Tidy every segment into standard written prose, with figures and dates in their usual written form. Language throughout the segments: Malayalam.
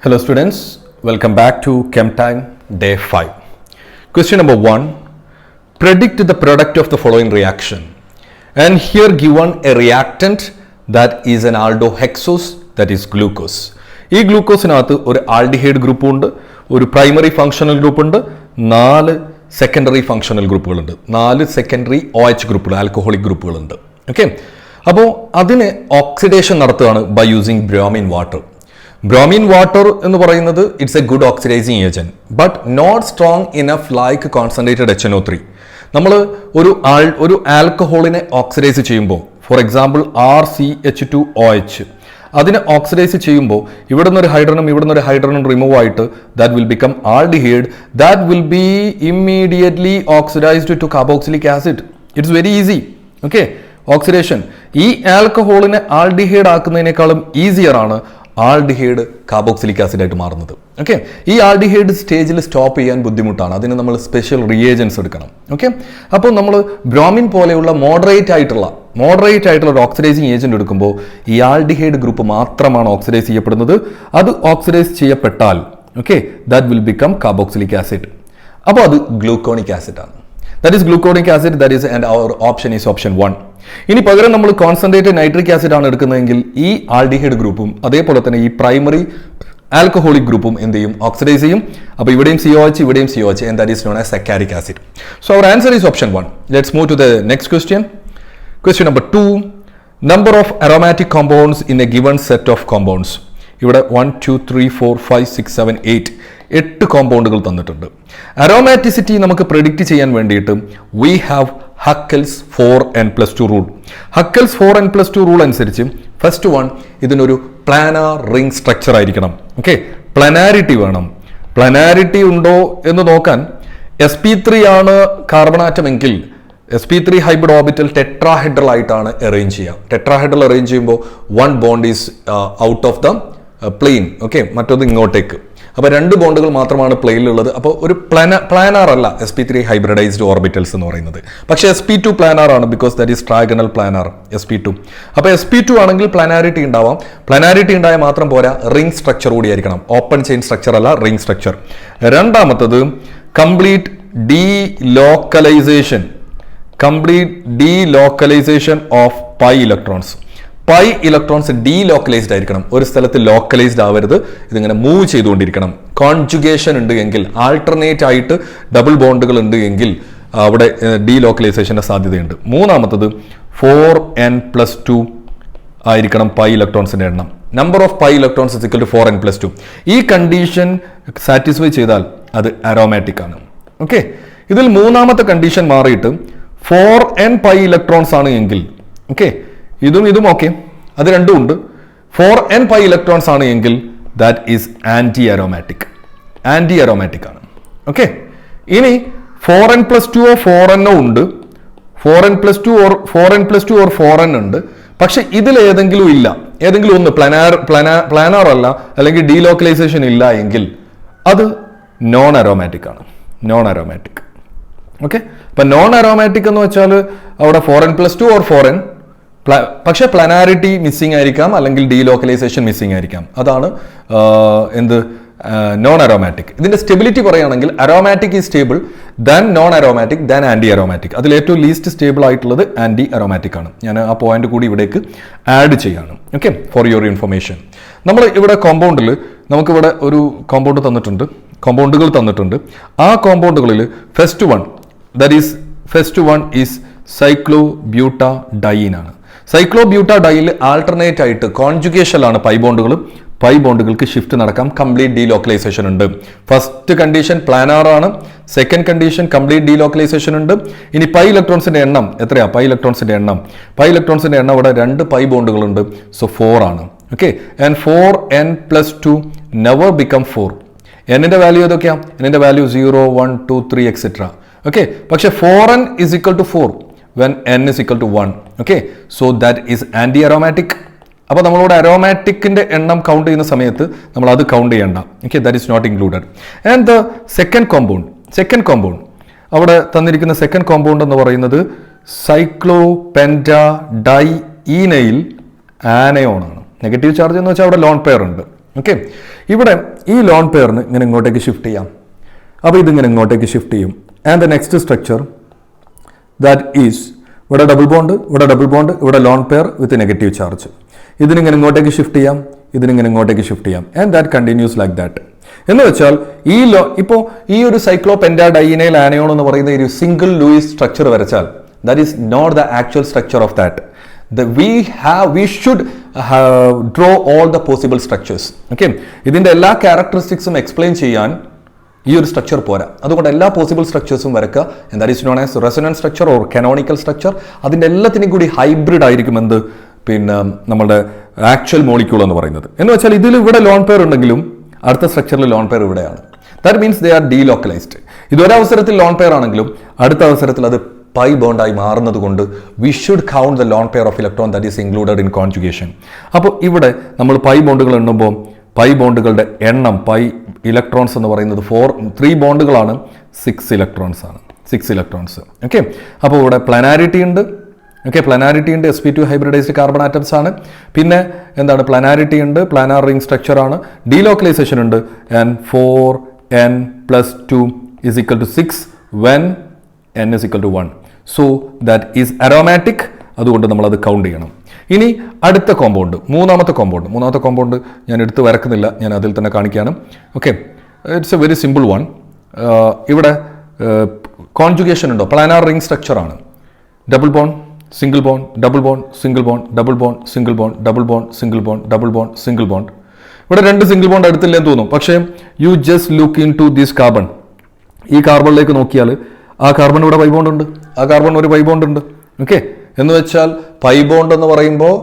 Hello students, welcome back to ChemTime Day 5. Question number 1. Predict the product of the following reaction. And here given a reactant that is an aldohexose, that is glucose. ഈ ഗ്ലൂക്കോസിനകത്ത് ഒരു ആൽഡിഹൈഡ് ഗ്രൂപ്പ് ഉണ്ട്, ഒരു പ്രൈമറി ഫങ്ഷണൽ ഗ്രൂപ്പ് ഉണ്ട്, 4 സെക്കൻഡറി ഫങ്ഷണൽ ഗ്രൂപ്പുകളുണ്ട്, 4 സെക്കൻഡറി OH ഗ്രൂപ്പുകൾ, ആൽക്കഹോളിക് ഗ്രൂപ്പുകളുണ്ട്. ഓക്കെ, അപ്പോൾ അതിന് ഓക്സിഡേഷൻ നടത്തുകയാണ് by using bromine water. Bromine water എന്ന് പറയുന്നത് it's a good oxidising agent, but not strong enough like concentrated HNO3. നമ്മൾ ഒരു ആൽക്കഹോളിനെ ഓക്സിഡൈസ് ചെയ്യുമ്പോൾ, ഫോർ എക്സാമ്പിൾ RCH2OH, അതിനെ ഓക്സിഡൈസ് ചെയ്യുമ്പോൾ ഇവിടെ നിന്നൊരു ഹൈഡ്രജനും റിമൂവ് ആയിട്ട് that will become aldehyde, that will be immediately oxidised to carboxylic acid. It's very easy. Okay, oxidation ഈ ആൽക്കഹോളിനെ ആൽഡിഹൈഡ് ആക്കുന്നതിനേക്കാളും ഈസിയർ ആണ് ആൽഡിഹൈഡ് കാർബോക്സിലിക് ആസിഡ് ആയിട്ട് മാറുന്നത്. ഓക്കെ, ഈ ആൽഡിഹൈഡ് സ്റ്റേജിൽ സ്റ്റോപ്പ് ചെയ്യാൻ ബുദ്ധിമുട്ടാണ്, അതിന് നമ്മൾ സ്പെഷ്യൽ റിയേജൻസ് എടുക്കണം. ഓക്കെ, അപ്പോൾ നമ്മൾ ബ്രോമിൻ പോലെയുള്ള മോഡറേറ്റ് ആയിട്ടുള്ള ഒരു ഓക്സിഡൈസിങ് ഏജന്റ് എടുക്കുമ്പോൾ ഈ ആൽഡിഹൈഡ് ഗ്രൂപ്പ് മാത്രമാണ് ഓക്സിഡൈസ് ചെയ്യപ്പെടുന്നത്. അത് ഓക്സിഡൈസ് ചെയ്യപ്പെട്ടാൽ okay that will become carboxylic acid. അപ്പോൾ അത് ഗ്ലൂക്കോണിക് ആസിഡ് ആണ്. That is gluconic acid, that is and our option is option 1. ഇനി പകരം നമ്മൾ കോൺസെൻട്രേറ്റഡ് നൈട്രിക് ആസിഡ് ആണ് എടുക്കുന്നതെങ്കിൽ ഈ ആൽഡിഹൈഡ് ഗ്രൂപ്പും അതേപോലെ തന്നെ ഈ പ്രൈമറി ആൽക്കഹോളിക് ഗ്രൂപ്പും എന്ത് ചെയ്യും, ഓക്സിഡൈസ് ചെയ്യും. അപ്പോൾ ഇവിടെയും COH ഇവിടെയും COH, and that is known as saccharic acid. So our answer is option 1. Let's move to the next question. Question number 2. Number of aromatic compounds in a given set of compounds. ഇവിടെ 1 2 3 4 5 6 7 8 കോമ്പൗണ്ടുകൾ തന്നിട്ടുണ്ട്. അരോമാറ്റിസിറ്റി നമുക്ക് പ്രെഡിക്റ്റ് ചെയ്യാൻ വേണ്ടിയിട്ട് we have Huckel's 4n+2 rule. Huckel's 4n+2 rule അനുസരിച്ച് ഫസ്റ്റ് വൺ, ഇതിനൊരു പ്ലാനാർ റിംഗ് സ്ട്രക്ചർ ആയിരിക്കണം. ഓക്കെ, പ്ലാനാരിറ്റി വേണം. പ്ലാനാരിറ്റി ഉണ്ടോ എന്ന് നോക്കാൻ sp3 ആണ് കാർബൺ ആറ്റം എങ്കിൽ sp3 ഹൈബ്രിഡ് ഓർബിറ്റൽ ടെട്രാഹെഡ്രൽ ആയിട്ടാണ് അറേഞ്ച് ചെയ്യുക. ടെട്രാഹെഡ്രൽ അറേഞ്ച് ചെയ്യുമ്പോൾ 1 bond is out of the plain. Okay, മറ്റൊന്ന് ഇങ്ങോട്ടേക്ക്. അപ്പോൾ 2 ബോണ്ടുകൾ മാത്രമാണ് പ്ലെയിനിലുള്ളത്. അപ്പോൾ ഒരു പ്ലാനാർ അല്ല sp3 ഹൈബ്രിഡൈസ്ഡ് ഓർബിറ്റൽസ് എന്ന് പറയുന്നത്. പക്ഷേ sp2 പ്ലാനാർ ആണ്, because that is trigonal planar sp2. അപ്പോൾ sp2 ആണെങ്കിൽ പ്ലാനാരിറ്റി ഉണ്ടാവാം. പ്ലാനാരിറ്റി ഉണ്ടായാൽ മാത്രം പോരാ, റിംഗ് സ്ട്രക്ചർ കൂടി ആയിരിക്കണം. ഓപ്പൺ ചെയിൻ സ്ട്രക്ചർ അല്ല, റിംഗ് സ്ട്രക്ചർ. രണ്ടാമത്തത് complete delocalisation of pi electrons. Pi electrons delocalised ആയിരിക്കണം, ഒരു സ്ഥലത്ത് ലോക്കലൈസ്ഡ് ആവരുത്, ഇതിങ്ങനെ മൂവ് ചെയ്തുകൊണ്ടിരിക്കണം. കോൺജുഗേഷൻ ഉണ്ട് എങ്കിൽ, ആൾട്ടർനേറ്റ് ആയിട്ട് ഡബിൾ ബോണ്ടുകൾ ഉണ്ട് എങ്കിൽ അവിടെ ഡീലോക്കലൈസേഷന്റെ സാധ്യതയുണ്ട്. മൂന്നാമത്തത് 4n+2 ആയിരിക്കണം പൈ ഇലക്ട്രോൺസിന്റെ എണ്ണം. Number of pi electrons is equal to 4n+2. ഈ കണ്ടീഷൻ സാറ്റിസ്ഫൈ ചെയ്താൽ അത് അരോമാറ്റിക് ആണ്. ഓക്കെ, ഇതിൽ മൂന്നാമത്തെ കണ്ടീഷൻ മാറിയിട്ട് 4n പൈ ഇലക്ട്രോൺസ് ആണ് എങ്കിൽ, ഓക്കെ ഇതും ഓക്കെ, അത് രണ്ടും ഉണ്ട്. 4n പൈ ഇലക്ട്രോൺസ് ആണ് എങ്കിൽ ദാറ്റ് ഈസ് ആന്റി അരോമാറ്റിക് ആണ്. ഓക്കെ, ഇനി 4n+2 4n ഉണ്ട്, 4n+2 or 4n ഉണ്ട്. പക്ഷെ ഇതിൽ ഏതെങ്കിലും ഇല്ല, ഏതെങ്കിലും ഒന്ന് പ്ലാനാർ അല്ല, അല്ലെങ്കിൽ ഡീലോക്കലൈസേഷൻ ഇല്ല എങ്കിൽ അത് നോൺ അരോമാറ്റിക് ആണ്. ഓക്കെ, അപ്പൊ നോൺ അരോമാറ്റിക് എന്ന് വെച്ചാൽ അവിടെ 4n+2 or 4n, പക്ഷെ പ്ലാനാരിറ്റി മിസ്സിംഗ് ആയിരിക്കാം, അല്ലെങ്കിൽ ഡീലോക്കലൈസേഷൻ മിസ്സിംഗ് ആയിരിക്കാം. അതാണ് നോൺ അരോമാറ്റിക്. ഇതിന്റെ സ്റ്റെബിലിറ്റി പറയുകയാണെങ്കിൽ aromatic is stable, than non aromatic, than anti aromatic. അതിൽ ഏറ്റവും ലീസ്റ്റ് സ്റ്റേബിൾ ആയിട്ടുള്ളത് ആന്റി അരോമാറ്റിക് ആണ്. ഞാൻ ആ പോയിന്റ് കൂടി ഇവിടേക്ക് ആഡ് ചെയ്യാണ്. Okay, for your information. നമ്മൾ ഇവിടെ കോമ്പൗണ്ടിൽ നമുക്കിവിടെ ഒരു കോമ്പൗണ്ടുകൾ തന്നിട്ടുണ്ട്. ആ കോമ്പൗണ്ടുകളിൽ ഫസ്റ്റ് വൺ ഈസ് സൈക്ലോബ്യൂട്ടാഡൈൻ ആണ്. സൈക്ലോബ്യൂട്ടാഡൈനിൽ ആൾട്ടർനേറ്റ് ആയിട്ട് കോൺജുഗേഷൻ ആണ് പൈ ബോണ്ടുകൾക്ക് ഷിഫ്റ്റ് നടക്കാം, കംപ്ലീറ്റ് ഡീലോക്കലൈസേഷൻ ഉണ്ട്. ഫസ്റ്റ് കണ്ടീഷൻ പ്ലാനാർ ആണ്, സെക്കൻഡ് കണ്ടീഷൻ കംപ്ലീറ്റ് ഡീലോക്കലൈസേഷൻ ഉണ്ട്. ഇനി പൈ ഇലക്ട്രോൺസിന്റെ എണ്ണം എത്രയാ? പൈ ഇലക്ട്രോൺസിന്റെ എണ്ണം ഇവിടെ 2 പൈ ബോണ്ടുകൾ ഉണ്ട്, സോ 4 ആണ്. Okay, and 4n+2 never become 4. എന്നിന്റെ വാല്യൂ ഏതൊക്കെയാ? എന്നിന്റെ വാല്യൂ 0 1 2 3 എക്സെട്ര. ഓക്കെ, പക്ഷെ 4n is equal to 4 when n is equal to 1. Okay, so that is anti-aromatic. അപ്പോൾ നമ്മളോട് അരോമാറ്റിക്കിന്റെ എണ്ണം കൗണ്ട് ചെയ്യുന്ന സമയത്ത് നമ്മൾ അത് കൗണ്ട് ചെയ്യണ്ട. Okay, that is not included. And the second compound അവിടെ തന്നിരിക്കുന്ന സെക്കൻഡ് കോമ്പൗണ്ട് എന്ന് പറയുന്നത് സൈക്ലോപെന്റാഡൈഈനൈൽ ആനയോൺ ആണ്. നെഗറ്റീവ് ചാർജ് എന്ന് വെച്ചാൽ അവിടെ ലോൺ പെയർ ഉണ്ട്. ഓക്കെ, ഇവിടെ ഈ ലോൺ പെയറിന് ഇങ്ങനെ ഇങ്ങോട്ടേക്ക് ഷിഫ്റ്റ് ചെയ്യാം. അപ്പോൾ ഇതിങ്ങനെ ഇങ്ങോട്ടേക്ക് ഷിഫ്റ്റ് ചെയ്യും. And the next structure that is ഇവിടെ ഡബിൾ ബോണ്ട്, ഇവിടെ ഡബിൾ ബോണ്ട്, ഇവിടെ lone pair with negative charge. ഇതിനിങ്ങനെ ഇങ്ങോട്ടേക്ക് ഷിഫ്റ്റ് ചെയ്യാം, ഇതിനിങ്ങനെ ഇങ്ങോട്ടേക്ക് ഷിഫ്റ്റ് ചെയ്യാം. And that continues like that. എന്ന് വെച്ചാൽ ഇപ്പോൾ ഈ ഒരു സൈക്ലോപെൻറ്റാഡൈനൈൽ ആനയോൺ എന്ന് പറയുന്ന ഒരു സിംഗിൾ ലൂയിസ് സ്ട്രക്ചർ വരച്ചാൽ that is not the actual structure of that. We should draw all the possible structures. Okay, ഇതിന്റെ എല്ലാ ക്യാരക്ടറിസ്റ്റിക്സും എക്സ്പ്ലെയിൻ ചെയ്യാൻ ഈ ഒരു സ്ട്രക്ചർ പോരാ. അതുകൊണ്ട് എല്ലാ പോസിബിൾ സ്ട്രക്ചേഴ്സും വരക്കുക. That is known as resonance structure or canonical structure. അതിൻ്റെ എല്ലാത്തിനും കൂടി ഹൈബ്രിഡ് ആയിരിക്കും എന്ത്, പിന്നെ നമ്മുടെ ആക്ച്വൽ മോളിക്യൂൾ എന്ന് പറയുന്നത്. എന്ന് വെച്ചാൽ ഇതിൽ ഇവിടെ ലോൺ പെയർ ഉണ്ടെങ്കിലും അടുത്ത സ്ട്രക്ചറിൽ ലോൺ പെയർ ഇവിടെയാണ്. That means they are delocalised. ഇതൊരവസരത്തിൽ ലോൺ പെയർ ആണെങ്കിലും അടുത്ത അവസരത്തിൽ അത് പൈ ബോണ്ടായി മാറുന്നത് കൊണ്ട് we should count the lone pair of electron that is included in conjugation. അപ്പോൾ ഇവിടെ നമ്മൾ പൈ ബോണ്ടുകൾ എണ്ണുമ്പോൾ പൈ ബോണ്ടുകളുടെ എണ്ണം, പൈ ഇലക്ട്രോൺസ് എന്ന് പറയുന്നത് 3 ബോണ്ടുകളാണ്, 6 ഇലക്ട്രോൺസ് ആണ്, 6 ഇലക്ട്രോൺസ്. ഓക്കെ, അപ്പോൾ ഇവിടെ പ്ലാനാരിറ്റി ഉണ്ട്. ഓക്കെ, പ്ലാനാരിറ്റി ഉണ്ട്, sp2 ഹൈബ്രിഡൈസ്ഡ് കാർബൺ ആറ്റംസ് ആണ്. പിന്നെ എന്താണ്, പ്ലാനാരിറ്റി ഉണ്ട്, പ്ലാനാർ റിംഗ് സ്ട്രക്ചർ ആണ്, ഡീലോക്കലൈസേഷൻ ഉണ്ട്. And 4n+2 is equal to 6 when n is equal to 1. So that is aromatic. അതുകൊണ്ട് നമ്മളത് കൗണ്ട് ചെയ്യണം. ഇനി അടുത്ത കോമ്പൗണ്ട്, മൂന്നാമത്തെ കോമ്പൗണ്ട് ഞാൻ എടുത്ത് വരക്കുന്നില്ല, ഞാൻ അതിൽ തന്നെ കാണിക്കാനും. Okay, it's a very simple one. ഇവിടെ കോൺജുഗേഷൻ ഉണ്ടോ, പ്ലാനാർ റിംഗ് സ്ട്രക്ചർ ആണ്. Double bond, single bond, double bond, single bond, double bond, single bond, double bond, single bond, double bond, single bond. ഇവിടെ 2 സിംഗിൾ ബോണ്ട് അടുത്തില്ലെന്ന് തോന്നും. പക്ഷേ you just look into this carbon. ഈ കാർബണിലേക്ക് നോക്കിയാൽ ആ കാർബൺ ഇവിടെ പൈ ബോണ്ട് ഉണ്ട്, ആ കാർബൺ ഒരു പൈ ബോണ്ട് ഉണ്ട്. ഓക്കെ, എന്ന് വെച്ചാൽ പൈ ബോണ്ട് എന്ന് പറയുമ്പോൾ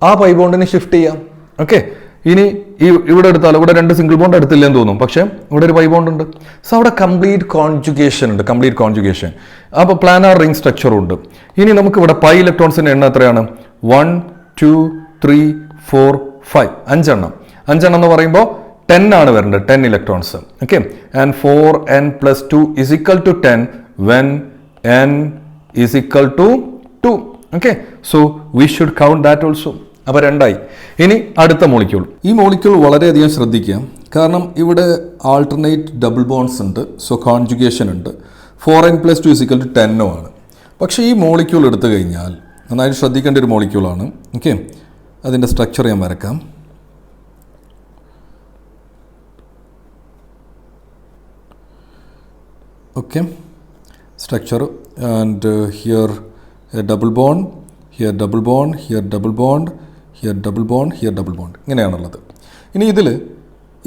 ആ പൈ ബോണ്ടിന് ഷിഫ്റ്റ് ചെയ്യാം. ഓക്കെ, ഇനി ഇവിടെ എടുത്താൽ ഇവിടെ 2 സിംഗിൾ ബോണ്ട് എടുത്തില്ലെന്ന് തോന്നും. പക്ഷേ ഇവിടെ ഒരു പൈ ബോണ്ട് ഉണ്ട്. സോ അവിടെ കംപ്ലീറ്റ് കോൺജുഗേഷൻ ഉണ്ട്, കംപ്ലീറ്റ് കോൺജുഗേഷൻ. അപ്പോൾ പ്ലാനാർ റിംഗ് സ്ട്രക്ചറും ഉണ്ട്. ഇനി നമുക്ക് ഇവിടെ പൈ ഇലക്ട്രോൺസിന്റെ എണ്ണം എത്രയാണ്? 1 2 3 4 5 5 എന്ന് പറയുമ്പോൾ 10 ആണ് വരേണ്ടത്, 10 electrons. Okay, and 4n+2 is equal to 10 when n is equal to 2. Okay, so we should count that also. അപ്പോൾ 2 ആയി. ഇനി അടുത്ത മോളിക്യൂൾ. ഈ മോളിക്യൂൾ വളരെയധികം ശ്രദ്ധിക്കുക, കാരണം ഇവിടെ ആൾട്ടർനേറ്റ് ഡബിൾ ബോണ്ട്സ് ഉണ്ട്, സോ കോൺജുഗേഷൻ ഉണ്ട്. 4n+2 is equal to 10 ആണ്. പക്ഷേ ഈ മോളിക്യൂൾ എടുത്തു കഴിഞ്ഞാൽ നന്നായിട്ട് ശ്രദ്ധിക്കേണ്ട ഒരു മോളിക്യൂളാണ്. ഓക്കെ, അതിൻ്റെ സ്ട്രക്ചർ ഞാൻ വരക്കാം. Okay, structure, and here a double bond, here double bond, here double bond, here double bond, here double bond. ഇങ്ങനെയാണുള്ളത്. ഇനി ഇതിൽ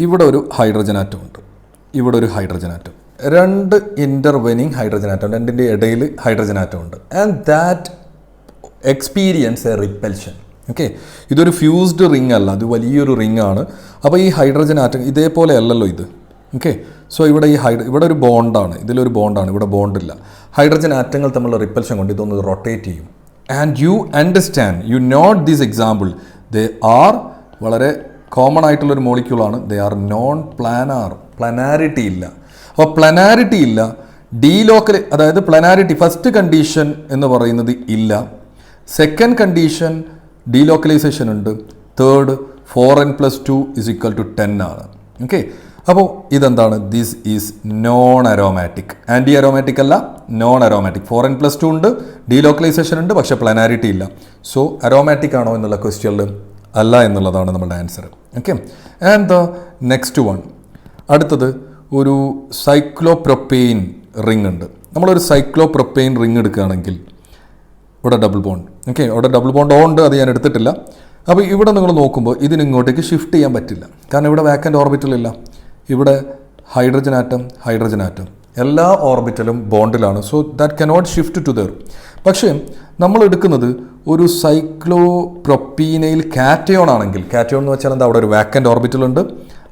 ഇവിടെ ഒരു ഹൈഡ്രജൻ ആറ്റം ഉണ്ട്, ഇവിടെ ഒരു ഹൈഡ്രജൻ ആറ്റം, 2 ഇൻ്റർവെനിങ് ഹൈഡ്രജൻ ആറ്റം, രണ്ടിൻ്റെ ഇടയിൽ ഹൈഡ്രജൻ ആറ്റം ഉണ്ട്. And that experience A repulsion. Okay, ഇതൊരു ഫ്യൂസ്ഡ് റിംഗ് അല്ല, അത് വലിയൊരു റിംഗ് ആണ്. അപ്പോൾ ഈ ഹൈഡ്രജൻ ആറ്റം ഇതേപോലെ അല്ലല്ലോ ഇത്. ഓക്കെ, സോ ഇവിടെ ഇവിടെ ഒരു ബോണ്ടാണ്, ഇതിലൊരു ബോണ്ടാണ്, ഇവിടെ ബോണ്ടില്ല. ഹൈഡ്രജൻ ആറ്റങ്ങൾ തമ്മിലുള്ള റിപ്പൽഷൻ കൊണ്ട് ഇതൊന്ന് റൊട്ടേറ്റ് ചെയ്യും. And you understand, you note this example, they are വളരെ കോമൺ ആയിട്ടുള്ളൊരു മോളിക്യൂളാണ്. They are non planar, planarity ഇല്ല. അപ്പോൾ പ്ലാനാരിറ്റി ഇല്ല, അതായത് പ്ലാനാരിറ്റി ഫസ്റ്റ് കണ്ടീഷൻ എന്ന് പറയുന്നത് ഇല്ല. സെക്കൻഡ് കണ്ടീഷൻ ഡീലോക്കലൈസേഷൻ ഉണ്ട്. Third 4n+2 is equal to 10 ആണ്. ഓക്കെ, അപ്പോൾ ഇതെന്താണ്? This is non aromatic. Anti aromatic അല്ല, നോൺ അരോമാറ്റിക്. 4n+2 ഉണ്ട്, ഡീലോക്കലൈസേഷൻ ഉണ്ട്, പക്ഷേ പ്ലാനാരിറ്റി ഇല്ല. സോ അരോമാറ്റിക് ആണോ എന്നുള്ള ക്വസ്റ്റ്യനിൽ അല്ല എന്നുള്ളതാണ് നമ്മുടെ answer. Okay, and the next one, അടുത്തത് ഒരു സൈക്ലോപ്രൊപ്പെയിൻ റിംഗ് ഉണ്ട്. നമ്മളൊരു സൈക്ലോപ്രൊപ്പെയിൻ റിംഗ് എടുക്കുകയാണെങ്കിൽ ഇവിടെ ഡബിൾ ബോണ്ട്. ഓക്കെ, അവിടെ ഡബിൾ ബോണ്ട് ഉണ്ട്, അത് ഞാൻ എടുത്തിട്ടില്ല. അപ്പോൾ ഇവിടെ നിങ്ങൾ നോക്കുമ്പോൾ ഇതിനിങ്ങോട്ടേക്ക് ഷിഫ്റ്റ് ചെയ്യാൻ പറ്റില്ല, കാരണം ഇവിടെ വാക്കൻ്റ് ഓർബിറ്റലില്ല. ഇവിടെ ഹൈഡ്രജൻ ആറ്റം എല്ലാ ഓർബിറ്റലും ബോണ്ടിലാണ്. So that cannot shift to other. പക്ഷേ നമ്മൾ എടുക്കുന്നത് ഒരു സൈക്ലോപ്രൊപ്പീനൈൽ കാറ്റയോൺ ആണെങ്കിൽ, കാറ്റയോൺ എന്ന് വെച്ചാൽ എന്താ, അവിടെ ഒരു വാക്കൻ്റ് ഓർബിറ്റൽ ഉണ്ട്.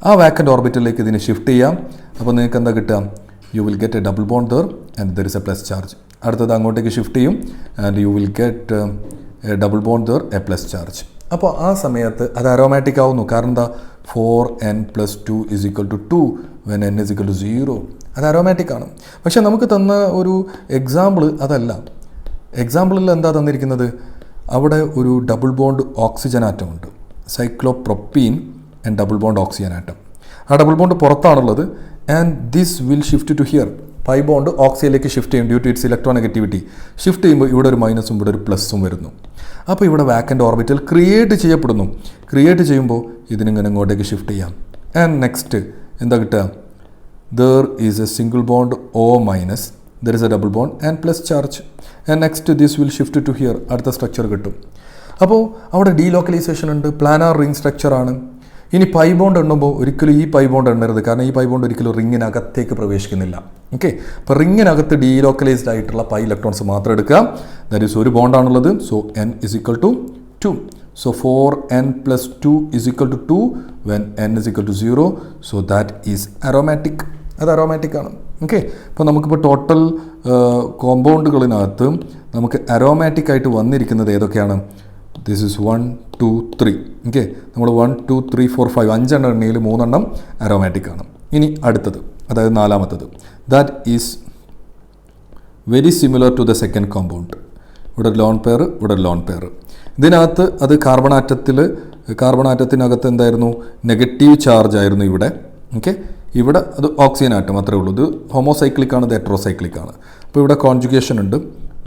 ആ വാക്കൻ്റ് ഓർബിറ്റലിലേക്ക് ഇതിനെ ഷിഫ്റ്റ് ചെയ്യാം. അപ്പോൾ നിങ്ങൾക്ക് എന്താ കിട്ടുക? U will get A double bond there and there is A plus charge. അടുത്തത് അങ്ങോട്ടേക്ക് ഷിഫ്റ്റ് ചെയ്യും and U will get A double bond there A plus charge. അപ്പോൾ ആ സമയത്ത് അത് അരോമാറ്റിക് ആവുന്നു. കാരണം എന്താ? 4n+2 is equal to 2 when n is equal to 0. അത് അരോമാറ്റിക് ആണ്. പക്ഷെ നമുക്ക് തന്ന ഒരു എക്സാമ്പിൾ അതല്ല. എക്സാമ്പിളിൽ എന്താ തന്നിരിക്കുന്നത്? അവിടെ ഒരു ഡബിൾ ബോണ്ട് ഓക്സിജൻ ആറ്റം ഉണ്ട്. Cyclopropene and double bond oxygen atom. ആ ഡബിൾ ബോണ്ട് പുറത്താണുള്ളത്. And this will shift to here. Pi bond ഓക്സിജനിലേക്ക് ഷിഫ്റ്റ് ചെയ്യും due to its electronegativity. Shift ചെയ്യുമ്പോൾ ഇവിടെ ഒരു മൈനസും ഇവിടെ ഒരു പ്ലസ്സും വരുന്നു. അപ്പോൾ ഇവിടെ വാക്കൻ്റ് ഓർബിറ്റൽ ക്രിയേറ്റ് ചെയ്യപ്പെടുന്നു. ക്രിയേറ്റ് ചെയ്യുമ്പോൾ ഇതിനിങ്ങനെ ഇങ്ങോട്ടേക്ക് ഷിഫ്റ്റ് ചെയ്യാം. ആൻഡ് നെക്സ്റ്റ് എന്താ കിട്ടുക? There is a single bond O minus, there is a double bond and plus charge. And next this will shift to here. അടുത്ത സ്ട്രക്ചർ കിട്ടും. അപ്പോൾ അവിടെ ഡീലോക്കലൈസേഷൻ ഉണ്ട്. പ്ലാനാർ റിംഗ് സ്ട്രക്ചറാണ്. ഇനി പൈ ബോണ്ട് എണ്ണുമ്പോൾ ഒരിക്കലും ഈ പൈ ബോണ്ട് എണ്ണരുത്. കാരണം ഈ പൈ ബോണ്ട് ഒരിക്കലും റിങ്ങിനകത്തേക്ക് പ്രവേശിക്കുന്നില്ല. ഓക്കെ, അപ്പോൾ റിങ്ങിനകത്ത് ഡീലോക്കലൈസ്ഡ് ആയിട്ടുള്ള പൈ ഇലക്ട്രോൺസ് മാത്രം എടുക്കുക. ദാറ്റ് ഈസ് ഒരു ബോണ്ടാണുള്ളത്. So n is equal to 2. So 4n plus 2 is equal to 2 when n is equal to 0. So that is aromatic. അത് അരോമാറ്റിക് ആണ്. ഓക്കെ, അപ്പോൾ നമുക്കിപ്പോൾ ടോട്ടൽ കോമ്പൗണ്ടുകളിനകത്ത് നമുക്ക് അരോമാറ്റിക് ആയിട്ട് വന്നിരിക്കുന്നത് ഏതൊക്കെയാണ്? This is 1, 2, 3. ഓക്കെ, നമ്മൾ 1, 2, 3, 4, 5 5 എണ്ണയിൽ 3 എണ്ണം അരോമാറ്റിക് ആണ്. ഇനി അടുത്തത്, അതായത് നാലാമത്തത്, that is very similar to the second compound. ഇവിടെ ലോൺ പെയർ, ഇവിടെ ലോൺ പെയർ. ഇതിനകത്ത് അത് കാർബൺ ആറ്റത്തിനകത്ത് എന്തായിരുന്നു? നെഗറ്റീവ് ചാർജ് ആയിരുന്നു ഇവിടെ. ഓക്കെ, ഇവിടെ അത് ഓക്സിജൻ ആറ്റം അത്രേ ഉള്ളൂ. ഇത് ഹോമോസൈക്ലിക് ആണ്, ഇത് ഹെറ്ററോസൈക്ലിക് ആണ്. അപ്പോൾ ഇവിടെ കോൺജുഗേഷൻ ഉണ്ട്.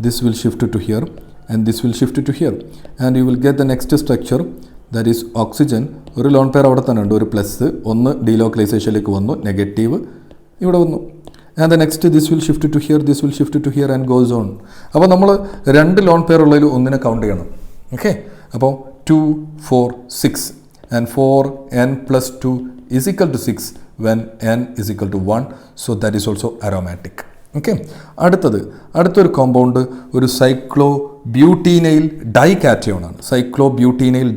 This will shift to here and this will shift to here and you will get the next structure, that is oxygen. ഒരു ലോൺ പെയർ അവിടെ തന്നെ ഉണ്ട്, ഒരു പ്ലസ്, ഒന്ന് ഡീലോക്കലൈസേഷനിലേക്ക് വന്നു, നെഗറ്റീവ് ഇവിടെ വന്നു. and the next this will shift to here, this will shift to here and goes on. അപ്പോൾ നമ്മൾ 2 ലോൺ പെയർ ഉള്ളതിൽ ഒന്നിനെ കൗണ്ട് ചെയ്യണം. ഓക്കെ, അപ്പോൾ 2, 4, 6 and 4n plus 2 is equal to 6 when n is equal to 1. So that is also aromatic. Okay, അടുത്തൊരു കോമ്പൗണ്ട് ഒരു സൈക്ലോ ബ്യൂട്ടീനൈൽ ഡൈകാറ്റയോൺ ആണ്. സൈക്ലോ ബ്യൂട്ടീനൈൽ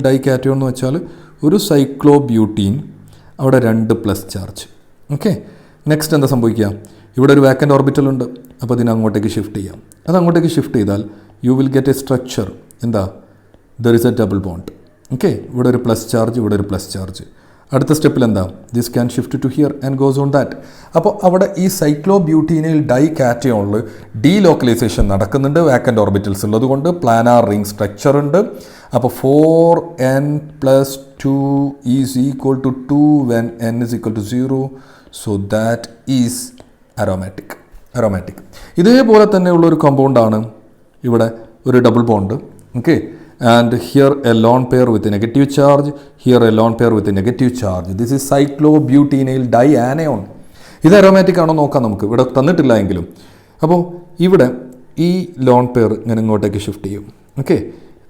ഡൈകാറ്റയോൺ എന്ന് വെച്ചാൽ ഒരു സൈക്ലോ ബ്യൂട്ടീൻ, അവിടെ 2 പ്ലസ് ചാർജ്. ഓക്കെ, നെക്സ്റ്റ് എന്താ സംഭവിക്കുക? ഇവിടെ ഒരു വാക്കൻ്റ് ഓർബിറ്റൽ ഉണ്ട്. അപ്പോൾ ഇതിനെ അങ്ങോട്ടേക്ക് ഷിഫ്റ്റ് ചെയ്യാം. അത് അങ്ങോട്ടേക്ക് ഷിഫ്റ്റ് ചെയ്താൽ you will get a structure. എന്താ? There is a double bond. Okay, ഇവിടെ ഒരു പ്ലസ് ചാർജ്, ഇവിടെ ഒരു പ്ലസ് ചാർജ്. അടുത്ത സ്റ്റെപ്പിൽ എന്താ? This can shift to here and goes on that. അപ്പോൾ അവിടെ ഈ സൈക്ലോ ബ്യൂട്ടീനൈൽ ഡൈകാറ്റയോണിൽ ഡീലോക്കലൈസേഷൻ നടക്കുന്നുണ്ട്, വാക്കൻ്റ് ഓർബിറ്റൽസ് ഉള്ളതുകൊണ്ട്. പ്ലാനാർ റിംഗ് സ്ട്രക്ചർ ഉണ്ട്. അപ്പോൾ 4n plus 2 is equal to 2 when n is equal to 0. So that is aromatic. ഇതേപോലെ തന്നെയുള്ള ഒരു കോമ്പൗണ്ടാണ് ഇവിടെ ഒരു double bond. Okay, and here a lone pair with a negative charge, here a lone pair with a negative charge. This is cyclobutenyl dianion. ഇത് അരോമാറ്റിക് ആണോ നോക്കാം നമുക്ക്, ഇവിടെ തന്നിട്ടില്ല എങ്കിലും. അപ്പോൾ ഇവിടെ ഈ ലോൺ പെയർ ഇങ്ങനെ ഇങ്ങോട്ടേക്ക് ഷിഫ്റ്റ് ചെയ്യും. ഓക്കെ,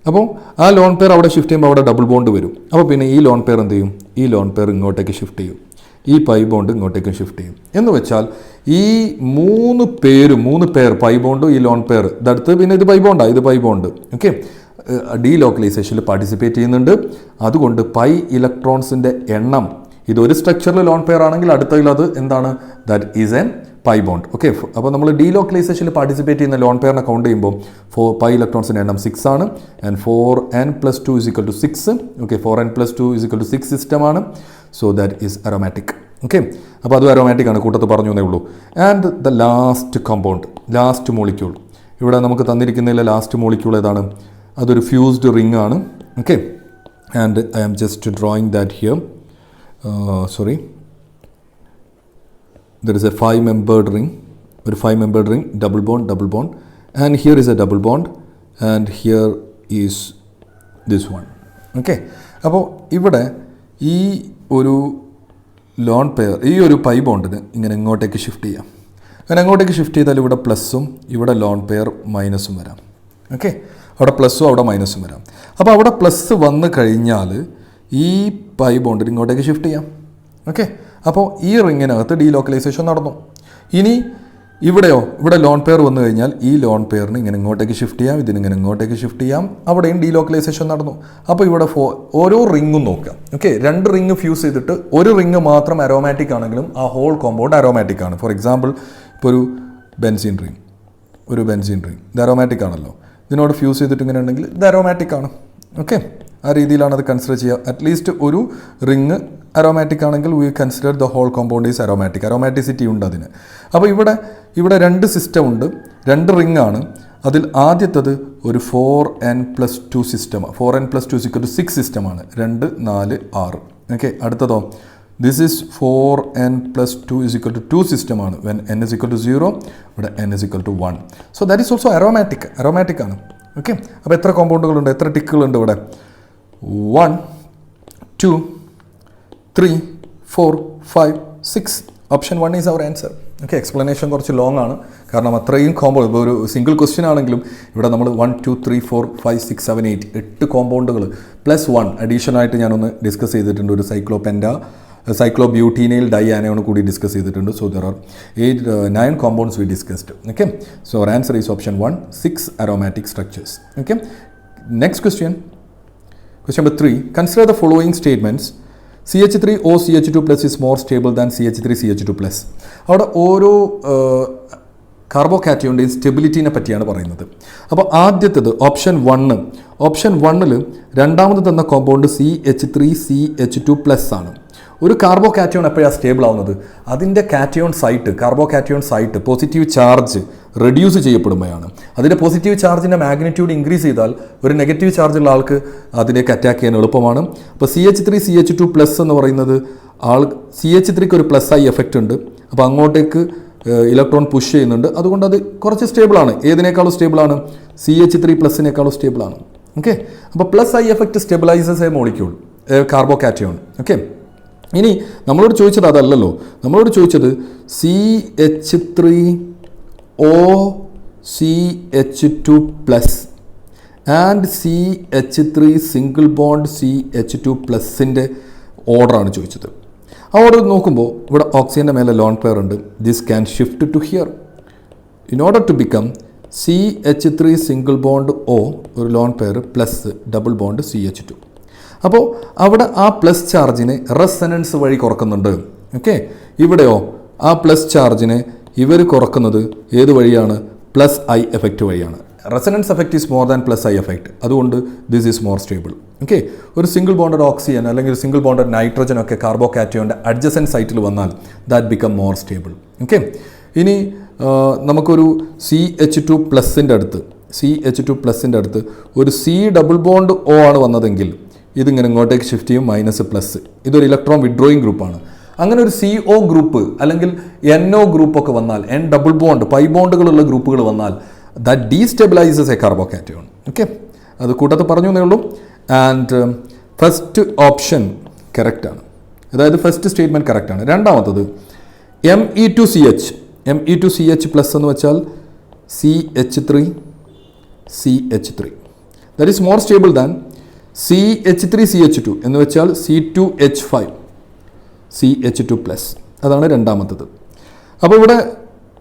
അപ്പോൾ ആ ലോൺ പെയർ അവിടെ ഷിഫ്റ്റ് ചെയ്യുമ്പോൾ അവിടെ ഡബിൾ ബോണ്ട് വരും. അപ്പോൾ പിന്നെ ഈ ലോൺ പെയർ എന്ത് ചെയ്യും? ഈ ലോൺ പെയർ ഇങ്ങോട്ടേക്ക് ഷിഫ്റ്റ് ചെയ്യും, ഈ പൈ ബോണ്ട് ഇങ്ങോട്ടേക്ക് ഷിഫ്റ്റ് ചെയ്യും. എന്ന് വെച്ചാൽ ഈ 3 പേർ പൈ ബോണ്ടും ഈ ലോൺ പെയർ ഇതടുത്ത്, പിന്നെ ഇത് പൈ ബോണ്ടാണ്, ഇത് പൈ ബോണ്ട്. ഓക്കെ, ഡീലോക്കലൈസേഷനിൽ പാർട്ടിസിപ്പേറ്റ് ചെയ്യുന്നുണ്ട്. അതുകൊണ്ട് പൈ ഇലക്ട്രോൺസിൻ്റെ എണ്ണം, ഇതൊരു സ്ട്രക്ചറിൽ ലോൺ പെയർ ആണെങ്കിൽ അടുത്തതിൽ അത് എന്താണ്? That is N pi bond. Okay, അപ്പോൾ നമ്മൾ ഡീലോക്കലൈസേഷനിൽ പാർട്ടിസിപ്പേറ്റ് ചെയ്യുന്ന ലോൺ പെയറിനെ കൗണ്ട് ചെയ്യുമ്പോൾ പൈ ഇലക്ട്രോൺസിൻ്റെ എണ്ണം 6 ആണ്. And 4n plus 2 is equal to 6. Okay, 4n plus 2 is equal to 6 സിസ്റ്റമാണ്. So that is aromatic. Okay, അപ്പോൾ അതും അരോമാറ്റിക് ആണ്, കൂട്ടത്ത് പറഞ്ഞു എന്നേ ഉള്ളൂ. And the last compound, last molecule, ഇവിടെ നമുക്ക് തന്നിരിക്കുന്നതിലെ ലാസ്റ്റ് മോളിക്യൂൾ ഏതാണ്? അതൊരു ഫ്യൂസ്ഡ് റിംഗ് ആണ്. Okay, and I am just drawing that here. Sorry, there is a 5-membered ring, ഒരു 5-membered ring, double bond, and here is a double bond and here is this one. Okay, അപ്പോൾ ഇവിടെ ഈ ഒരു ലോൺ പെയർ, ഈ ഒരു പൈ ബോണ്ടിന് ഇങ്ങനെ ഇങ്ങോട്ടേക്ക് ഷിഫ്റ്റ് ചെയ്യാം. അങ്ങനെ അങ്ങോട്ടേക്ക് ഷിഫ്റ്റ് ചെയ്താൽ ഇവിടെ പ്ലസ്സും ഇവിടെ ലോൺ പെയർ മൈനസും വരാം. ഓക്കെ, അവിടെ പ്ലസ്സും അവിടെ മൈനസും വരാം. അപ്പോൾ അവിടെ പ്ലസ് വന്നു കഴിഞ്ഞാൽ ഈ പൈ ബോണ്ടിന് ഇങ്ങോട്ടേക്ക് ഷിഫ്റ്റ് ചെയ്യാം. ഓക്കെ, അപ്പോൾ ഈ റിങ്ങിനകത്ത് ഡീലോക്കലൈസേഷൻ നടന്നു. ഇനി ഇവിടെയോ, ഇവിടെ ലോൺ പെയർ വന്നു കഴിഞ്ഞാൽ ഈ ലോൺ പെയറിന് ഇങ്ങനെ ഇങ്ങോട്ടേക്ക് ഷിഫ്റ്റ് ചെയ്യാം, ഇതിനിങ്ങനെ ഇങ്ങോട്ടേക്ക് ഷിഫ്റ്റ് ചെയ്യാം. അവിടെയും ഡീലോക്കലൈസേഷൻ നടന്നു. അപ്പോൾ ഇവിടെ ഓരോ റിങ്ങും നോക്കാം. ഓക്കെ, 2 റിങ് ഫ്യൂസ് ചെയ്തിട്ട് ഒരു റിങ് മാത്രം അരോമാറ്റിക് ആണെങ്കിലും ആ ഹോൾ കോമ്പൗണ്ട് അരോമാറ്റിക് ആണ്. ഫോർ എക്സാമ്പിൾ, ഇപ്പോൾ ഒരു ബെൻസീൻ റിങ് ഇത് അരോമാറ്റിക് ആണല്ലോ. ഇതിനോട് ഫ്യൂസ് ചെയ്തിട്ട് ഇങ്ങനെ ഉണ്ടെങ്കിൽ ഇത് അരോമാറ്റിക് ആണ്. ഓക്കെ, ആ രീതിയിലാണ് അത് കൺസിഡർ ചെയ്യുക. അറ്റ്ലീസ്റ്റ് ഒരു റിങ് അരോമാറ്റിക് ആണെങ്കിൽ we consider the whole compound is aromatic. Aromaticity ഉണ്ട് അതിന്. അപ്പോൾ ഇവിടെ 2 സിസ്റ്റം ഉണ്ട്, 2 റിങ് ആണ്. അതിൽ ആദ്യത്തത് ഒരു 4n+2 സിസ്റ്റമാണ്. 4n+2 6 സിസ്റ്റമാണ്. 2, 4, 6. ഓക്കെ, അടുത്തതോ ദിസ് ഈസ് 4n+2 2 സിസ്റ്റമാണ്. When n is equal to 0, ഇവിടെ n is equal to 1. So that is also aromatic ആണ്. ഓക്കെ, അപ്പോൾ എത്ര കോമ്പൗണ്ടുകളുണ്ട്, എത്ര ടിക്കുകളുണ്ട് ഇവിടെ? 1, 2, 3, 4, 5, 6. Option 1 is our answer. Okay, explanation കുറച്ച് ലോങ് ആണ്, കാരണം അത്രയും കോമ്പൗണ്ട്. ഇപ്പോൾ ഒരു സിംഗിൾ ക്വസ്റ്റ്യൻ ആണെങ്കിലും ഇവിടെ നമ്മൾ 1, 2, 3, 4, 5, 6, 7, 8 കോമ്പൗണ്ടുകൾ +1 അഡീഷണൽ ആയിട്ട് ഞാനൊന്ന് ഡിസ്കസ് ചെയ്തിട്ടുണ്ട്. ഒരു സൈക്ലോബ്യൂട്ടീനൈൽ ഡൈആനയോൺ കൂടി ഡിസ്കസ് ചെയ്തിട്ടുണ്ട്. So there are 9 compounds we discussed. Okay, so our answer is option 1, 6 aromatic structures. Okay, next question number 3. Consider the following statements. CH3OCH2+ is more stable than CH3CH2+. അവിടെ ഓരോ കാർബോകാറ്റയോണിൻ്റെയും സ്റ്റെബിലിറ്റീനെ പറ്റിയാണ് പറയുന്നത്. അപ്പോൾ ആദ്യത്തേത് ഓപ്ഷൻ 1. രണ്ടാമത് തന്ന കോമ്പൗണ്ട് CH3CH2+ ആണ്. ഒരു കാർബോകാറ്റയോൺ എപ്പോഴാണ് സ്റ്റേബിൾ ആവുന്നത്? അതിൻ്റെ carbocation site positive charge reduce ചെയ്യപ്പെടുമ്പോഴാണ്. അതിൻ്റെ പോസിറ്റീവ് ചാർജിൻ്റെ മാഗ്നിറ്റ്യൂഡ് ഇൻക്രീസ് ചെയ്താൽ ഒരു നെഗറ്റീവ് ചാർജുള്ള ആൾക്ക് അതിലേക്ക് അറ്റാക്ക് ചെയ്യാൻ എളുപ്പമാണ്. അപ്പോൾ CH3CH2+ എന്ന് പറയുന്നത് CH3ക്ക് ഒരു +I എഫക്റ്റ് ഉണ്ട്. അപ്പോൾ അങ്ങോട്ടേക്ക് ഇലക്ട്രോൺ പുഷ് ചെയ്യുന്നുണ്ട്. അതുകൊണ്ട് അത് കുറച്ച് സ്റ്റേബിളാണ്. ഏതിനേക്കാളും സ്റ്റേബിളാണ്? CH3+നേക്കാളും സ്റ്റേബിളാണ്. ഓക്കെ, അപ്പോൾ +I effect stabilises a molecule carbocation. Okay, ഇനി നമ്മളോട് ചോദിച്ചത് അതല്ലല്ലോ. നമ്മളോട് ചോദിച്ചത് CH3OCH2+ and CH3 single bond CH2+ൻ്റെ ഓർഡറാണ് ചോദിച്ചത്. ആ ഓർഡർ നോക്കുമ്പോൾ ഇവിടെ ഓക്സിജൻ്റെ മേലെ ലോൺ പെയർ ഉണ്ട്. This can shift to here in order to become CH3 single bond O ഒരു lone pair plus double bond CH2. അപ്പോൾ അവിടെ ആ പ്ലസ് ചാർജിനെ റെസനൻസ് വഴി കുറക്കുന്നുണ്ട്. ഓക്കെ, ഇവിടെയോ ആ പ്ലസ് ചാർജിനെ ഇവർ കുറക്കുന്നത് ഏത് വഴിയാണ്? +I എഫക്റ്റ് വഴിയാണ്. Resonance effect is more than +I effect. അതുകൊണ്ട് this is more stable. Okay, ഒരു സിംഗിൾ ബോണ്ടഡ് ഓക്സിജൻ അല്ലെങ്കിൽ സിംഗിൾ ബോണ്ടഡ് നൈട്രജൻ ഒക്കെ കാർബോകാറ്റയോൻ്റെ അഡ്ജസൻറ്റ് സൈറ്റിൽ വന്നാൽ that become more stable. Okay, ഇനി നമുക്കൊരു CH2+ൻ്റെ അടുത്ത് ഒരു C ഡബിൾ ബോണ്ട് O ആണ് വന്നതെങ്കിൽ ഇതിങ്ങനെ ഇങ്ങോട്ടേക്ക് ഷിഫ്റ്റ് ചെയ്യും, -+. ഇതൊരു ഇലക്ട്രോൺ വിഡ്രോയിങ് ഗ്രൂപ്പാണ്. അങ്ങനെ ഒരു CO ഗ്രൂപ്പ് അല്ലെങ്കിൽ NO ഗ്രൂപ്പൊക്കെ വന്നാൽ, N ഡബിൾ ബോണ്ട് പൈ ബോണ്ടുകളുള്ള ഗ്രൂപ്പുകൾ വന്നാൽ ദാറ്റ് ഡീസ്റ്റെബിലൈസസ് എ കാർബോകാറ്റയോൺ. ഓക്കെ, അത് കൂട്ടത്തിൽ പറഞ്ഞു എന്നേ ഉള്ളൂ. ആൻഡ് ഫസ്റ്റ് ഓപ്ഷൻ കറക്റ്റാണ്. അതായത് ഫസ്റ്റ് സ്റ്റേറ്റ്മെൻറ്റ് കറക്റ്റാണ്. രണ്ടാമത്തത് Me2CH എന്ന് വെച്ചാൽ CH3 that is more stable than CH3CH2 എന്ന് വെച്ചാൽ C2H5 CH2+. അതാണ് രണ്ടാമത്തത്. അപ്പോൾ ഇവിടെ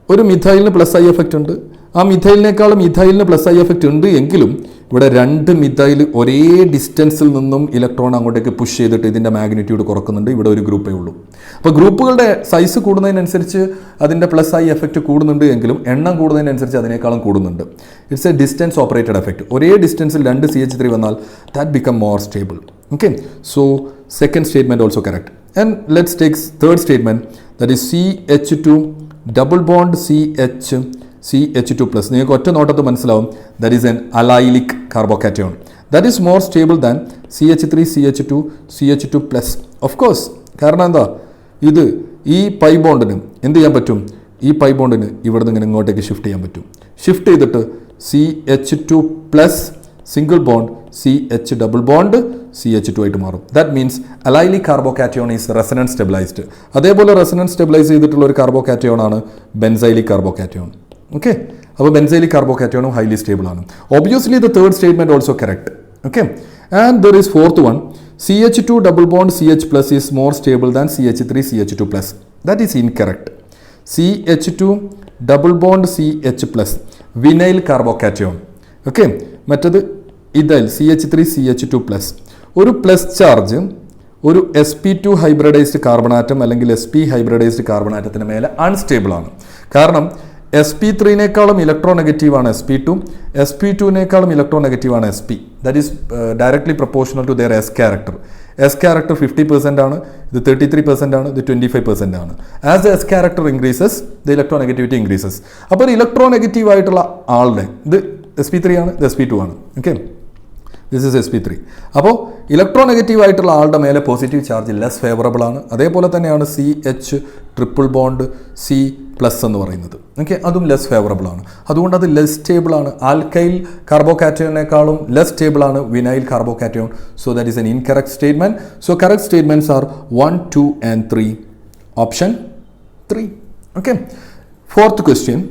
ഒരു മിഥൈലിന് +I എഫക്റ്റ് ഉണ്ട്. ആ മിഥൈലിനേക്കാളും മിഥൈലിന് +I എഫക്റ്റ് ഉണ്ട് എങ്കിലും ഇവിടെ 2 മിഥൈൽ ഒരേ ഡിസ്റ്റൻസിൽ നിന്നും ഇലക്ട്രോൺ അങ്ങോട്ടേക്ക് പുഷ് ചെയ്തിട്ട് ഇതിൻ്റെ മാഗ്നിറ്റ്യൂഡ് കുറക്കുന്നുണ്ട്. ഇവിടെ ഒരു ഗ്രൂപ്പേ ഉള്ളൂ. അപ്പോൾ ഗ്രൂപ്പുകളുടെ സൈസ് കൂടുന്നതിനനുസരിച്ച് അതിൻ്റെ +I എഫക്റ്റ് കൂടുന്നുണ്ട് എങ്കിലും എണ്ണം കൂടുന്നതിനനുസരിച്ച് അതിനേക്കാളും കൂടുന്നുണ്ട്. It's A distance operated effect. ഒരേ ഡിസ്റ്റൻസിൽ 2 CH3 വന്നാൽ that become more stable. Okay, so second statement also correct. And let's take third statement, that is CH2 double bond CH2+. നിങ്ങൾക്ക് ഒറ്റ നോട്ടത്ത് മനസ്സിലാവും that is N allylic carbocation. That is more stable than CH3CH2 of course. കാരണം എന്താ, ഈ പൈ ബോണ്ടിന് എന്ത് ചെയ്യാൻ പറ്റും? ഈ പൈ ബോണ്ടിന് ഇവിടെ നിന്ന് ഇങ്ങനെ ഇങ്ങോട്ടേക്ക് ഷിഫ്റ്റ് ചെയ്യാൻ പറ്റും. ഷിഫ്റ്റ് ചെയ്തിട്ട് CH2+ single bond CH double bond CH2 ആയിട്ട് മാറും. That means allylic carbocation is resonance stabilised. അതേപോലെ റെസനൻസ് സ്റ്റെബിലൈസ് ചെയ്തിട്ടുള്ള ഒരു കാർബോകാറ്റയോൺ ആണ് ബെൻസൈലിക് കാർബോകാറ്റയോൺ. ഓക്കെ, അപ്പോൾ ബെൻസൈലിക് കാർബോകാറ്റയോണും ഹൈലി സ്റ്റേബിൾ ആണ്. Obviously the third statement also correct. Okay, and there is fourth one, CH2 double bond CH+ is more stable than CH3CH2+. That is incorrect. CH2 double bond CH+ vinyl carbocation. Okay, മറ്റത് ഇതൈൽ CH3CH2+. ഒരു പ്ലസ് ചാർജ് ഒരു sp2 ഹൈബ്രിഡൈസ്ഡ് കാർബൺ ആറ്റം അല്ലെങ്കിൽ sp ഹൈബ്രിഡൈസ്ഡ് കാർബൺ ആറ്റത്തിന് മേലെ അൺസ്റ്റേബിൾ ആണ്. കാരണം sp3നേക്കാളും ഇലക്ട്രോ നെഗറ്റീവാണ് sp2, sp2നേക്കാളും ഇലക്ട്രോ നെഗറ്റീവാണ് sp. That is directly proportional to their s character. S character 50% ആണ്, ഇത് 33% ആണ്, ഇത് 25% ആണ്. As the s character increases the electronegativity increases. അപ്പോൾ ഒരു ഇലക്ട്രോനെഗറ്റീവ് ആയിട്ടുള്ള ആളുടെ ഇത് sp3 ആണ്, ഇത് sp2 ആണ്. Okay, this is sp3. അപ്പോൾ ഇലക്ട്രോനെഗറ്റീവ് ആയിട്ടുള്ള ആളുടെ മേലെ പോസിറ്റീവ് ചാർജ് ലെസ് ഫേവറബിൾ ആണ്. അതേപോലെ തന്നെയാണ് CH ട്രിപ്പിൾ ബോണ്ട് C+ എന്ന് പറയുന്നത്. ഓക്കെ, അതും ലെസ് ഫേവറബിൾ ആണ്. അതുകൊണ്ട് അത് ലെസ് സ്റ്റേബിൾ ആണ്. ആൽക്കൈൽ കാർബോകാറ്റയോണേക്കാളും ലെസ് സ്റ്റേബിൾ ആണ് vinyl carbocation. So that is N incorrect statement. So correct statements are 1, 2 and 3. Option 3. Okay, fourth question.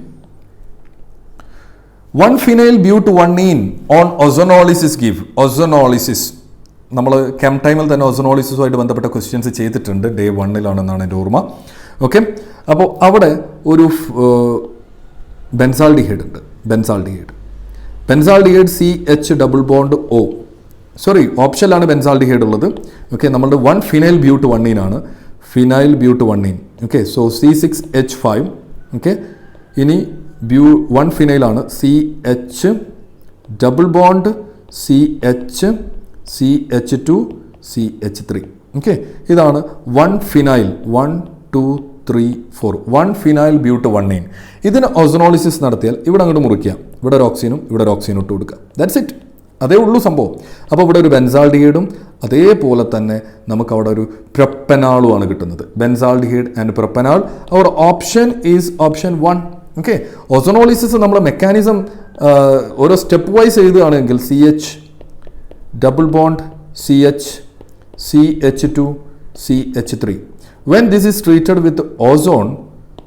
1-phenyl-but-1-ene on ozonolysis give. Ozonolysis നമ്മൾ കെം ടൈമിൽ തന്നെ ഓസോണോളിസിസുമായിട്ട് ബന്ധപ്പെട്ട ക്വസ്റ്റ്യൻസ് ചെയ്തിട്ടുണ്ട്. ഡേ 1-ലാണെന്നാണ് എൻ്റെ ഓർമ്മ. ഓക്കെ, അപ്പോൾ അവിടെ ഒരു ബെൻസാൾഡിഹൈഡ് ഉണ്ട്. Benzaldehyde CH double bond O. Sorry, ഓപ്ഷനിലാണ് ബെൻസാൾഡിഹൈഡ് ഉള്ളത്. ഓക്കെ, നമ്മളുടെ 1-phenyl-but-1-ene ആണ്. phenyl-but-1-ene. Okay, so C6H5. Okay, ഇനി 1-phenyl ആണ്. CH double bond CH2 CH3. Okay, ഇതാണ് 1-phenyl. 1, 2, 3, 4. 1-phenyl-but-1-ene. ഇതിന് ഓസോണോളിസിസ് നടത്തിയാൽ ഇവിടെ അങ്ങോട്ട് മുറിക്കാം. ഇവിടെ ഒരു ഓക്സിജനും ഇവിടെ ഒരു ഓക്സിജനും ഇട്ട് കൊടുക്കുക. That's it. അതേ ഉള്ളൂ സംഭവം. അപ്പോൾ ഇവിടെ ഒരു ബെൻസാൾഡിഹൈഡും അതേപോലെ തന്നെ നമുക്ക് അവിടെ ഒരു പ്രൊപ്പനാളുമാണ് കിട്ടുന്നത്. Benzaldehyde and propanal. Our option is option 1. Okay, ozonolysis നമ്മുടെ മെക്കാനിസം ഓരോ സ്റ്റെപ്പ് വൈസ് എഴുതുകയാണെങ്കിൽ CH double bond CH CH2 CH3. When this is treated with ozone,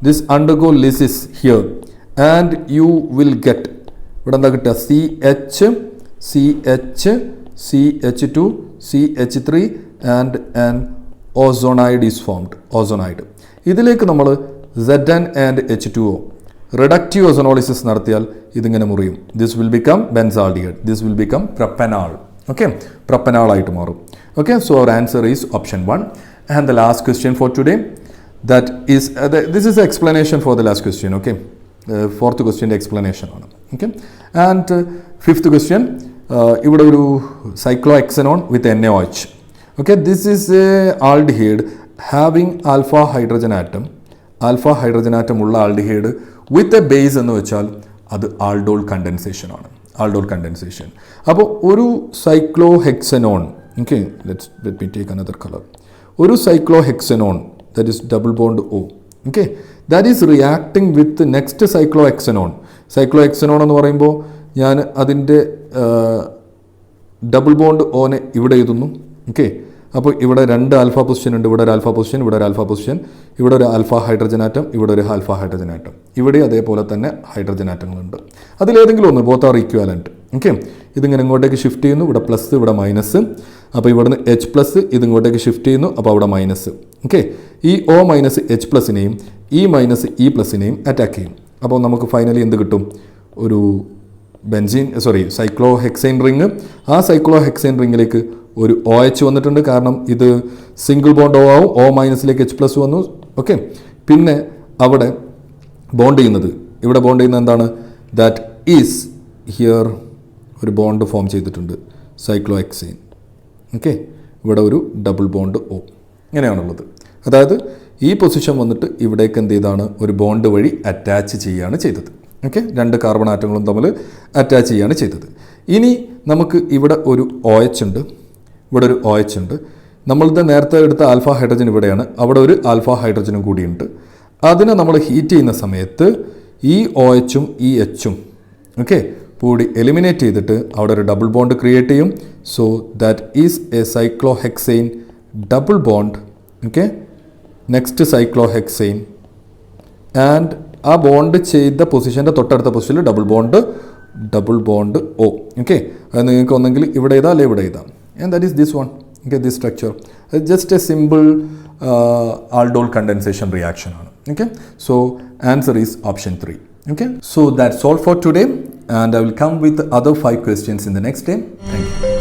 this undergo lysis here and you will get ഇവിടെ എന്താ കിട്ടുക? CH CH2 CH3 and an ozonide is formed. Ozonide. ഇതിലേക്ക് നമ്മൾ Zn and H2O reductive ozonolysis നടത്തിയാൽ ഇതിങ്ങനെ മുറിയും. This will become benzaldehyde. This will become propanal. Okay, പ്രൊപ്പനാളായിട്ട് മാറും. Okay, so our answer is option 1. And the last question for today, that is this is explanation for the last question. Okay, fourth ക്വസ്റ്റ്യൻ്റെ എക്സ്പ്ലനേഷൻ ആണ്. ഓക്കെ, ആൻഡ് ഫിഫ്ത്ത് ക്വസ്റ്റ്യൻ, ഇവിടെ ഒരു cyclohexanone with NaOH. Okay, this is a aldehyde having alpha hydrogen atom ഉള്ള ആൽഡിഹൈഡ് വിത്ത് എ ബേസ് എന്ന് വെച്ചാൽ അത് ആൾഡോൾ കണ്ടൻസേഷൻ ആണ്. Aldol condensation. അപ്പോൾ ഒരു cyclohexanone, okay, let me take another colour. ഒരു cyclohexanone that is double bond O. Okay, that is reacting with next cyclohexanone. Cyclohexanone എന്ന് പറയുമ്പോൾ ഞാൻ അതിൻ്റെ ഡബിൾ ബോണ്ട് Oനെ ഇവിടെ എഴുതുന്നു. ഓക്കെ, അപ്പോൾ ഇവിടെ 2 ആൽഫ പൊസിഷൻ ഉണ്ട്. ഇവിടെ ഒരു ആൽഫ പൊസിഷൻ, ഇവിടെ ഒരു ആൽഫ പൊസിഷൻ, ഇവിടെ ഒരു ആൽഫ ഹൈഡ്രജൻ ആറ്റം, ഇവിടെ ഒരു ആൽഫ ഹൈഡ്രജൻ ആറ്റം. ഇവിടെ അതേപോലെ തന്നെ ഹൈഡ്രജൻ ആറ്റങ്ങളുണ്ട്. അതിലേതെങ്കിലും ഒന്ന്, ബോത്ത് ആർ ഈക്വാലൻറ്റ്. ഓക്കെ, ഇതിങ്ങനെ ഇങ്ങോട്ടേക്ക് ഷിഫ്റ്റ് ചെയ്യുന്നു. ഇവിടെ പ്ലസ്, ഇവിടെ മൈനസ്. അപ്പോൾ ഇവിടുന്ന് H+, ഇതിങ്ങോട്ടേക്ക് ഷിഫ്റ്റ് ചെയ്യുന്നു. അപ്പോൾ അവിടെ മൈനസ്. ഓക്കെ, ഈ O- H+നെയും E- E+നെയും അറ്റാക്ക് ചെയ്യും. അപ്പോൾ നമുക്ക് ഫൈനലി എന്ത് കിട്ടും? ഒരു സൈക്ലോഹെക്സൈൻ റിങ്. ആ സൈക്ലോഹെക്സൈൻ റിങ്ങിലേക്ക് ഒരു OH വന്നിട്ടുണ്ട്. കാരണം ഇത് സിംഗിൾ ബോണ്ട് O ആവും. O- H+ വന്നു. ഓക്കെ, പിന്നെ അവിടെ ബോണ്ട് ചെയ്യുന്നത്, ഇവിടെ ബോണ്ട് ചെയ്യുന്നത് എന്താണ്? ദാറ്റ് ഈസ് ഹിയർ ഒരു ബോണ്ട് ഫോം ചെയ്തിട്ടുണ്ട്, സൈക്ലോഹെക്സൈൻ. ഓക്കെ, ഇവിടെ ഒരു ഡബിൾ ബോണ്ട് O. ഇങ്ങനെയാണുള്ളത്. അതായത് ഈ പൊസിഷൻ വന്നിട്ട് ഇവിടേക്ക് എന്ത് ചെയ്താണ്? ഒരു ബോണ്ട് വഴി അറ്റാച്ച് ചെയ്യുകയാണ് ചെയ്തത്. ഓക്കെ, 2 കാർബൺ ആറ്റങ്ങളും തമ്മിൽ അറ്റാച്ച് ചെയ്യുകയാണ് ചെയ്തത്. ഇനി നമുക്ക് ഇവിടെ ഒരു OH ഉണ്ട്, ഇവിടെ ഒരു OH ഉണ്ട്. നമ്മളുടെ നേരത്തെ എടുത്ത ആൽഫ ഹൈഡ്രജൻ ഇവിടെയാണ്. അവിടെ ഒരു ആൽഫ ഹൈഡ്രജനും കൂടിയുണ്ട്. അതിനെ നമ്മൾ ഹീറ്റ് ചെയ്യുന്ന സമയത്ത് ഈ OHഉം ഈ Hഉം ഓക്കെ കൂടി എലിമിനേറ്റ് ചെയ്തിട്ട് അവിടെ ഒരു ഡബിൾ ബോണ്ട് ക്രിയേറ്റ് ചെയ്യും. So that is A cyclohexane double bond. Okay, next cyclohexane and ആ ബോണ്ട് ചെയ്ത പൊസിഷൻ്റെ തൊട്ടടുത്ത പൊസിഷനിൽ ഡബിൾ ബോണ്ട് O. ഓക്കെ, അത് നിങ്ങൾക്ക് ഒന്നെങ്കിൽ ഇവിടെ എഴുതാം അല്ലെങ്കിൽ ഇവിടെ എഴുതാം. And that is this one. Okay, this structure just A simple aldol condensation reaction ആണ്. Okay, so answer is option 3. Okay, so that's all for today and I will come with other 5 questions in the next day. Thank you.